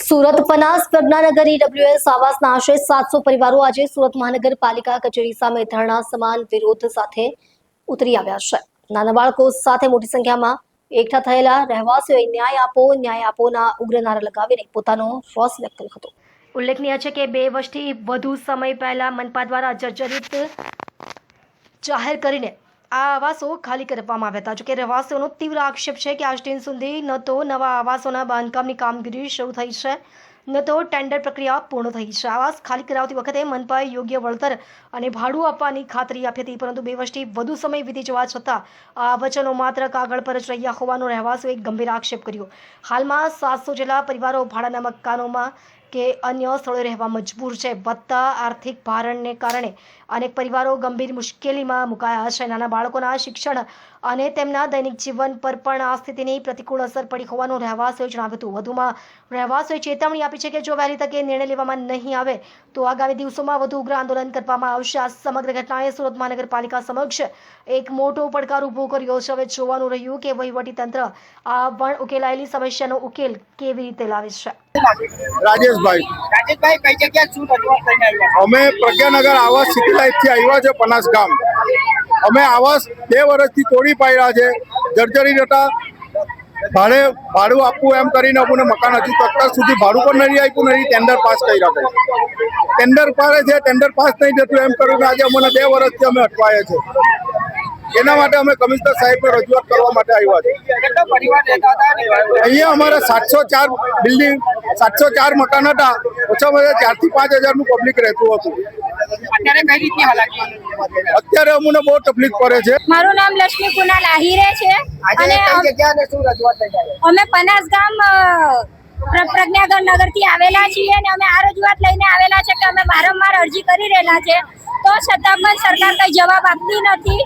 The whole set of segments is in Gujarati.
સુરત પનાસ પ્રજ્ઞાનગર ઈડબ્લ્યુએસ આવાસના આશરે 700 પરિવારો આજે સુરત મહાનગરપાલિકા કચેરી સામે ધરણા સમાન વિરોધ સાથે ઉતરી આવ્યા છે। નાના બાળકો સાથે મોટી સંખ્યામાં એકઠા થયેલા રહેવાસીઓએ ન્યાય આપોના ઉગ્ર નારા લગાવીને પોતાનો રોષ વ્યક્ત કર્યો હતો। ઉલ્લેખનીય છે કે 2 વર્ષથી વધુ સમય પહેલા મનપા દ્વારા જર્જરિત જાહેર કરીને આ આવાસો ખાલી કરવામાં આવ્યા હતા। જોકે રહેવાસીઓનો તીવ્ર આક્ષેપ છે કે આજ દિન સુધી ન તો નવા આવાસોના બાંધકામની કામગીરી શરૂ થઈ છે, ન તો ટેન્ડર પ્રક્રિયા પૂર્ણ થઈ છે। આવાસ ખાલી કરાવતી વખતે મનપાએ યોગ્ય વળતર અને ભાડું આપવાની ખાતરી આપી હતી, પરંતુ 2 વર્ષથી વધુ સમય વીતી જવા છતાં આ વચનો માત્ર કાગળ પર જ રહ્યા હોવાનો રહેવાસીઓએ ગંભીર આક્ષેપ કર્યો। હાલમાં 700 જેટલા પરિવારો ભાડાના મકાનોમાં કે અન્ય સ્થળોએ રહેવા મજબૂર છે। વધતા આર્થિક ભારણને કારણે અનેક પરિવારો ગંભીર મુશ્કેલીમાં મુકાયા છે। નાના બાળકોના શિક્ષણ અને તેમના દૈનિક જીવન પર પણ આ સ્થિતિની પ્રતિકૂળ અસર પડી હોવાનું રહેવાસીઓએ જણાવ્યું હતું। વધુમાં રહેવાસીઓએ ચેતવણી આપી છે કે જો વહેલી તકે નિર્ણય લેવામાં નહીં આવે તો આગામી દિવસોમાં વધુ ઉગ્ર આંદોલન કરવામાં આવશે। આ સમગ્ર ઘટનાએ સુરત મહાનગરપાલિકા સમક્ષ એક મોટો પડકાર ઊભો કર્યો છે। હવે જોવાનું રહ્યું કે વહીવટીતંત્ર આ પણ ઉકેલાયેલી સમસ્યાનો ઉકેલ કેવી રીતે લાવે છે। રાજેશભાઈ કઈ જગ્યા શું રજૂઆત લઈને આવ્યા? અમે પ્રજ્ઞાનગર આવાસ સિટી લાઈફ થી આવ્યા છે પનાસ ગામ। અમે આવાસ 2 વર્ષથી તોડી પાડ્યા છે। જર્જરિત હતા, ભાડું આપવું એમ કરીને અમને મકાન હજુ અત્યાર સુધી ભાડું પણ નથી આપ્યું, નથી ટેન્ડર પાસ કર્યા છે। ટેન્ડર પાડે છે, ટેન્ડર પાસ નહીં થતું એમ કરીને આજે અમને 2 વર્ષથી અમે અટવાયા છે। એના માટે અમે કમિશનર સાહેબને રજૂઆત કરવા માટે આવ્યા છે। અહીંયા અમારા 704 બિલ્ડિંગ 704 મકાન હતા, ઓછામાં ઓછા 4 થી 5 હજારનું પબ્લિક રહેતું હતું। અત્યારે કઈ રીતની હાલાકી? અત્યારે અમને બહુ તકલીફ પડે છે। મારું નામ લક્ષ્મી કુનાલ આહિરે છે અને અમે પનાસ ગામ પ્રજ્ઞાનગર નગર થી આવેલા છીએ અને અમે આ રજૂઆત લઈને આવેલા છે કે અમે વારંવાર અરજી કરી રહેલા છે, તો છતાં પણ સરકાર કઈ જવાબ આપતી નથી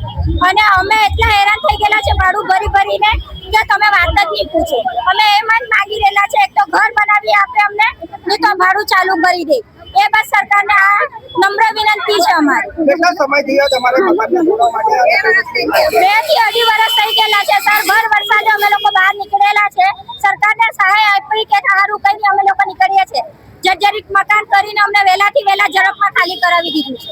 અને અમે એટલા હેરાન થઈ ગયેલા છે ભાડું ભરીને કે તમે વાત જ નહીં પૂછો। અમે એમ જ માંગી રહેલા છે, એક તો ઘર બનાવી આપે અમને, નહીં તો ભાડું ચાલુ કરી દે। એ બસ સરકારને આ નમ્ર વિનંતી છે અમારી। કેટલા સમય થયો તમારે મકાનને જોડવા માટે? 2 થી 2.5 વર્ષ થઈ ગયેલા છે સર। ભર વરસાદે અમે લોકો બહાર નીકળેલા છે, સરકારને સહાય આપી કે સારું કઈ અમે લોકો નીકળીએ છીએ। જર્જરિત મકાન કરીને અમને વહેલાથી વહેલા ઝડપમાં ખાલી કરાવી દીધું છે।